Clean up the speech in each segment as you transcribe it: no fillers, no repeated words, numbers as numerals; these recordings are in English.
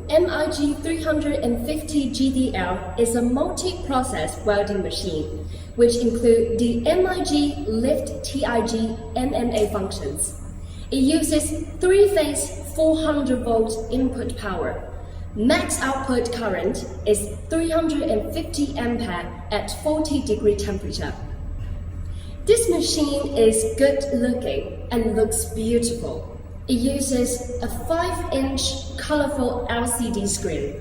MIG-350 GDL is a multi-process welding machine, which includes the MIG Lift TIG MMA functions. It uses three-phase 400-volt input power. Max output current is 350 ampere at 40-degree temperature. This machine is good-looking and looks beautiful. It uses a 5-inch colorful LCD screen.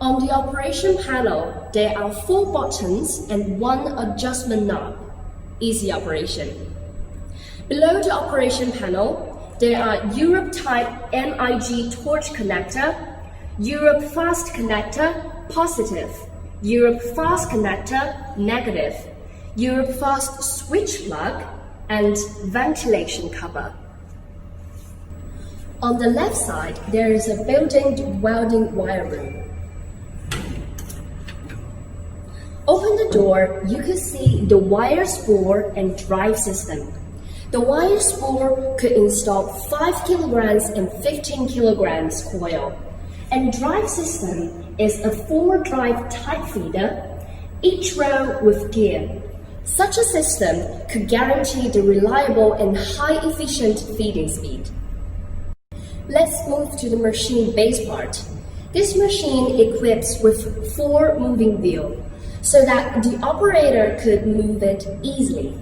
On the operation panel, there are 4 buttons and 1 adjustment knob. Easy operation. Below the operation panel, there are Europe type MIG torch connector, Europe fast connector, positive, Europe fast connector, negative, Europe fast switch plug, and ventilation cover. On the left side, there is a built-in welding wire room. Open the door, you can see the wire spool and drive system. The wire spool could install 5 kilograms and 15 kilograms coil, and drive system is a 4-drive type feeder, each row with gear. Such a system could guarantee the reliable and high-efficient feeding speed. Let's move to the machine base part. This machine equips with 4 moving wheels, so that the operator could move it easily.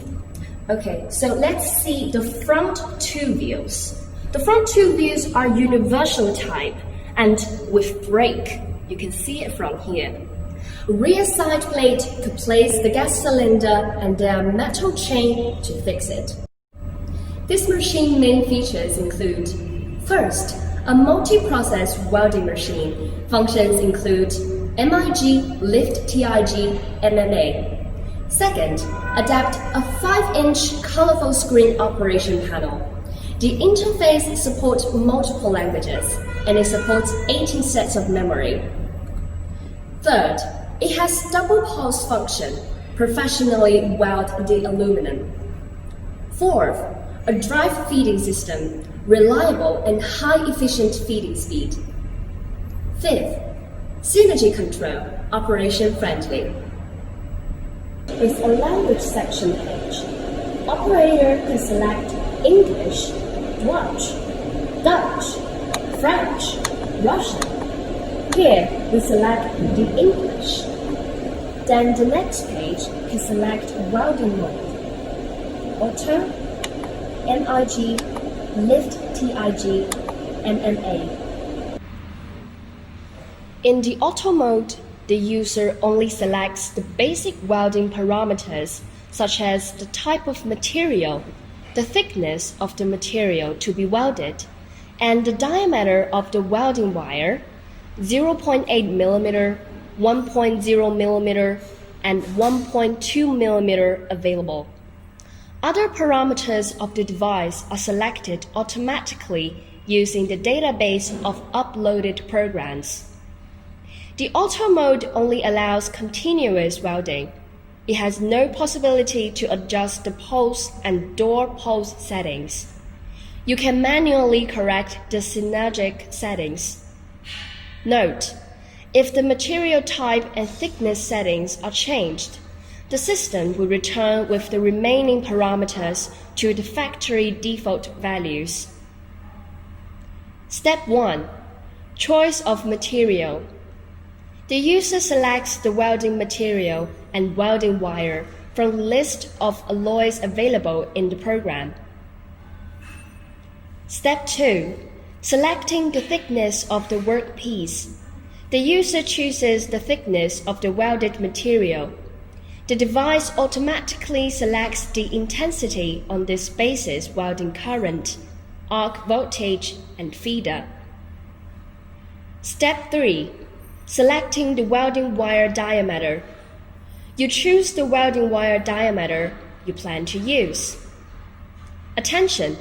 Okay, so let's see the front 2 wheels. The front 2 wheels are universal type and with brake. You can see it from here. Rear side plate to place the gas cylinder and there are metal chain to fix it. This machine main features include: first, a multi-process welding machine. Functions include MIG Lift TIG MMA. Second, adapt a 5-inch colorful screen operation panel. The interface supports multiple languages and it supports 18 sets of memory. Third, it has double pulse function, professionally weld the aluminum. Fourth, a drive feeding system, reliable and high-efficient feeding speed. Fifth, synergy control, operation friendly. With a language section page, operator can select English, Dutch, French, Russian. Here we select the English. Then the next page can select welding mode, Auto, MIG, Lift TIG, MMA. In the auto mode, the user only selects the basic welding parameters such as the type of material, the thickness of the material to be welded, and the diameter of the welding wire, 0.8 mm, 1.0 mm, and 1.2 mm available. Other parameters of the device are selected automatically using the database of uploaded programs. The auto mode only allows continuous welding. It has no possibility to adjust the pulse and door pulse settings. You can manually correct the synergic settings. Note: if the material type and thickness settings are changed, the system will return with the remaining parameters to the factory default values. Step 1. Choice of material. The user selects the welding material and welding wire from the list of alloys available in the program. Step 2. Selecting the thickness of the workpiece. The user chooses the thickness of the welded material. The device automatically selects the intensity on this basis welding current, arc voltage, and feeder. Step 3. Selecting the welding wire diameter. You choose the welding wire diameter you plan to use. Attention!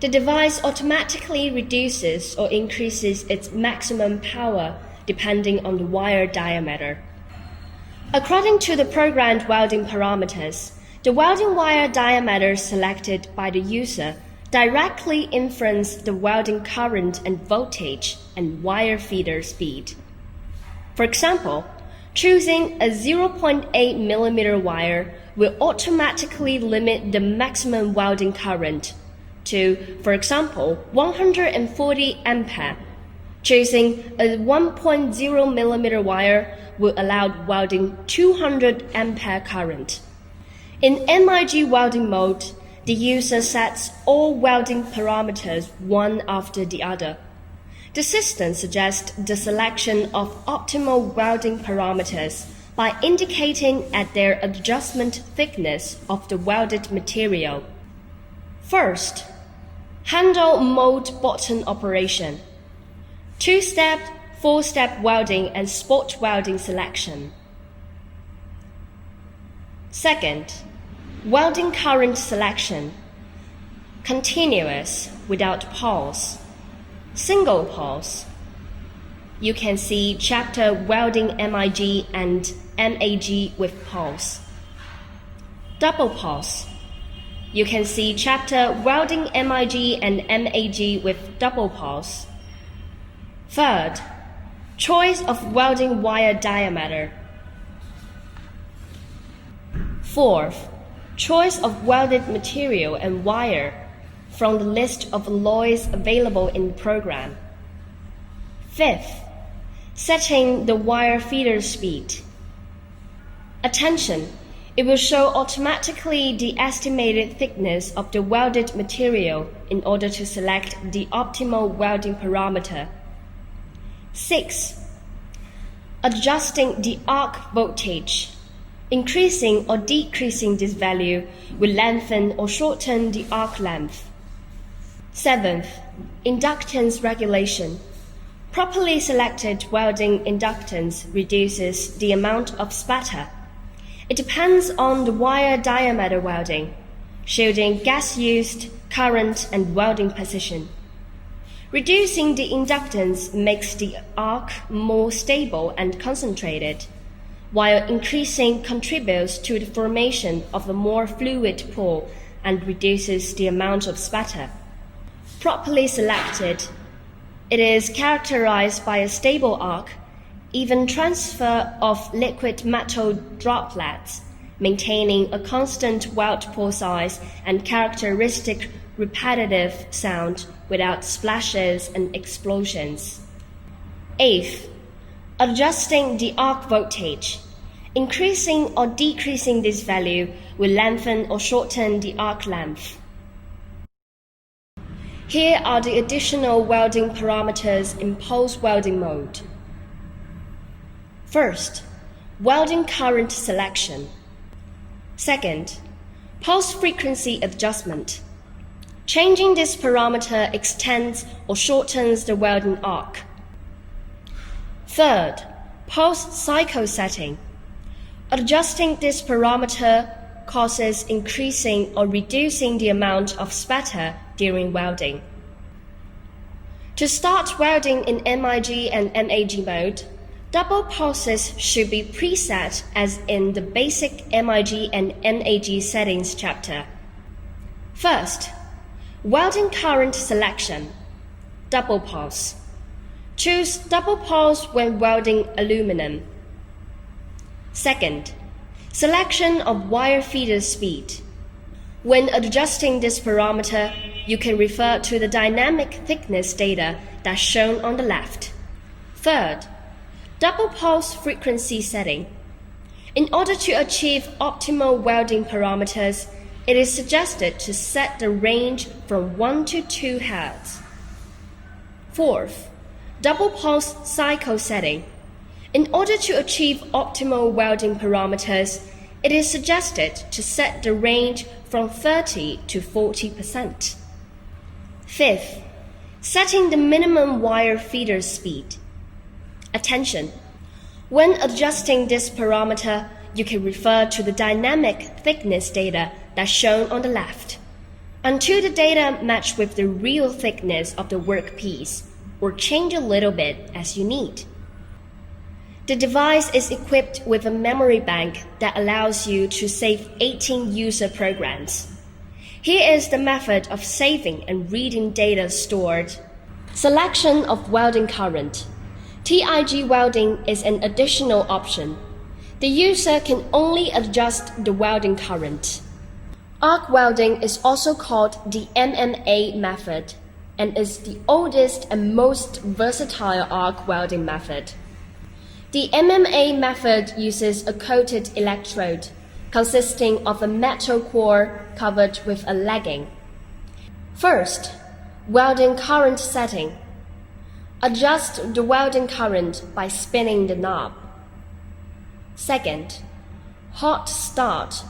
The device automatically reduces or increases its maximum power depending on the wire diameter. According to the programmed welding parameters, the welding wire diameter selected by the user directly influence the welding current and voltage and wire feeder speed. For example, choosing a 0.8 mm wire will automatically limit the maximum welding current to, for example, 140 ampere. Choosing a 1.0 mm wire will allow welding 200 ampere current. In MIG welding mode, the user sets all welding parameters one after the other. The system suggests the selection of optimal welding parameters by indicating at their adjustment thickness of the welded material. First, handle mode button operation. 2-step, 4-step welding and spot welding selection. Second, welding current selection. Continuous without pause. Single pause. You can see chapter Welding MIG and MAG with pause. Double pause. You can see chapter Welding MIG and MAG with double pause. Third, choice of welding wire diameter. Fourth, choice of welded material and wire from the list of alloys available in the program. Fifth, setting the wire feeder speed. Attention, it will show automatically the estimated thickness of the welded material in order to select the optimal welding parameter. 6. Adjusting the arc voltage. Increasing or decreasing this value will lengthen or shorten the arc length. 7th, inductance regulation. Properly selected welding inductance reduces the amount of spatter. It depends on the wire diameter welding, shielding gas used, current, and welding position. Reducing the inductance makes the arc more stable and concentrated, while increasing contributes to the formation of a more fluid pool and reduces the amount of spatter. Properly selected, it is characterized by a stable arc, even transfer of liquid metal droplets, maintaining a constant weld pore size and characteristic repetitive sound without splashes and explosions. 8th, adjusting the arc voltage. Increasing or decreasing this value will lengthen or shorten the arc length. Here are the additional welding parameters in pulse welding mode. First, welding current selection. Second, pulse frequency adjustment. Changing this parameter extends or shortens the welding arc. Third, pulse cycle setting. Adjusting this parameter causes increasing or reducing the amount of spatter during welding. To start welding in MIG and MAG mode, double pulses should be preset as in the basic MIG and MAG settings chapter. First, welding current selection. Double pulse. Choose double pulse when welding aluminum. Second, selection of wire feeder speed. When adjusting this parameter, you can refer to the dynamic thickness data that's shown on the left. Third, double pulse frequency setting. In order to achieve optimal welding parameters, it is suggested to set the range from 1 to 2 Hz. Fourth, double pulse cycle setting. In order to achieve optimal welding parameters, it is suggested to set the range from 30 to 40%. Fifth, setting the minimum wire feeder speed. Attention! When adjusting this parameter, you can refer to the dynamic thickness data that's shown on the left, until the data match with the real thickness of the workpiece, or change a little bit as you need. The device is equipped with a memory bank that allows you to save 18 user programs. Here is the method of saving and reading data stored. Selection of welding current. TIG welding is an additional option. The user can only adjust the welding current. Arc welding is also called the MMA method and is the oldest and most versatile arc welding method. The MMA method uses a coated electrode consisting of a metal core covered with a legging. First, welding current setting. Adjust the welding current by spinning the knob. Second, hot start,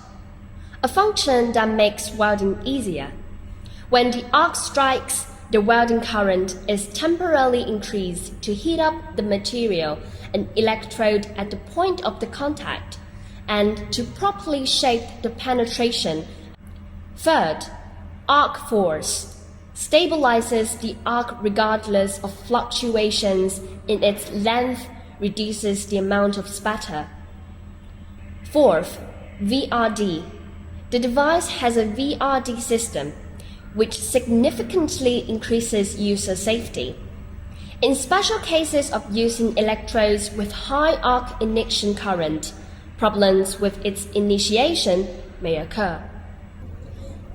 a function that makes welding easier. When the arc strikes, the welding current is temporarily increased to heat up the material and electrode at the point of the contact and to properly shape the penetration. Third, arc force stabilizes the arc regardless of fluctuations in its length, reduces the amount of spatter. Fourth, VRD. The device has a VRD system, which significantly increases user safety. In special cases of using electrodes with high arc ignition current, problems with its initiation may occur.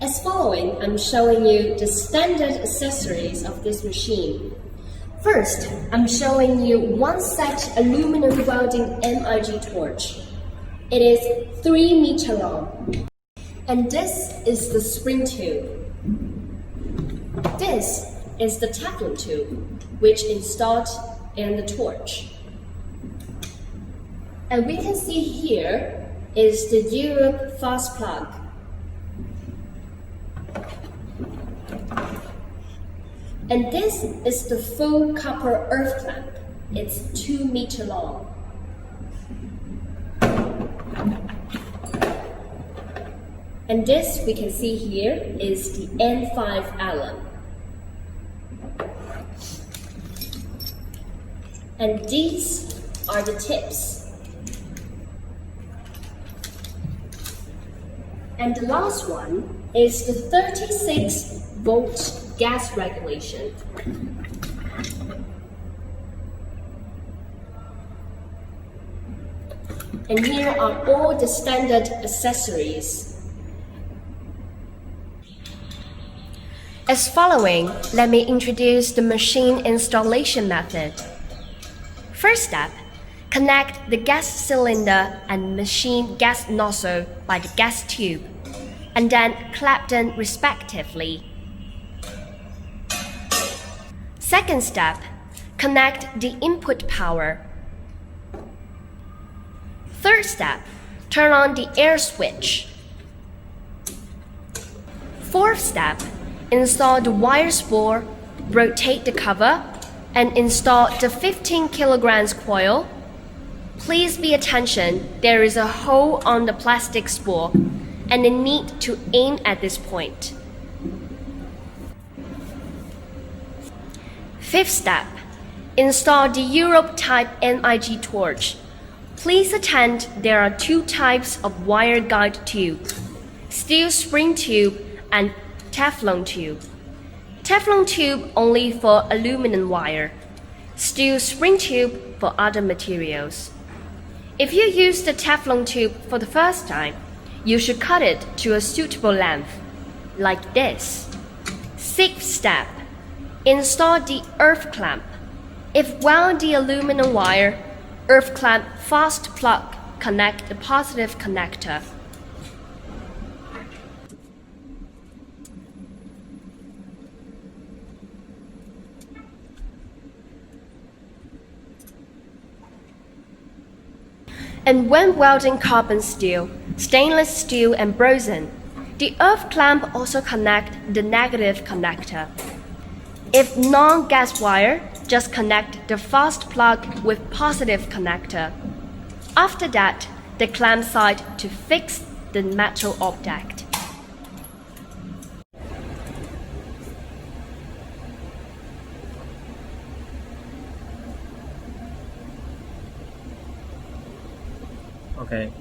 As following, I'm showing you the standard accessories of this machine. First, I'm showing you one set aluminum welding MIG torch. It is 3 meters long. And this is the spring tube. This is the Teflon tube, which installed in the torch. And we can see here is the Europe fast plug. And this is the full copper earth clamp. It's 2 meters long. And this we can see here is the N5 Allen. And these are the tips. And the last one is the 36-volt gas regulation. And here are all the standard accessories. As following, let me introduce the machine installation method. First step, connect the gas cylinder and machine gas nozzle by the gas tube, and then clamp them respectively. Second step, connect the input power. Third step, turn on the air switch. Fourth step, install the wire spool, rotate the cover, and install the 15 kilograms coil. Please be attention, there is a hole on the plastic spool, and you need to aim at this point. Fifth step, install the Europe type MIG torch. Please attend there are 2 types of wire guide tube, steel spring tube and Teflon tube. Teflon tube only for aluminum wire, steel spring tube for other materials. If you use the Teflon tube for the first time, you should cut it to a suitable length, like this. Sixth step, install the earth clamp. If wound the aluminum wire, earth clamp fast plug connect the positive connector. And when welding carbon steel, stainless steel and bronze, the earth clamp also connect the negative connector. If non-gas wire, just connect the fast plug with positive connector. After that, the clamp side to fix the metal object. Okay.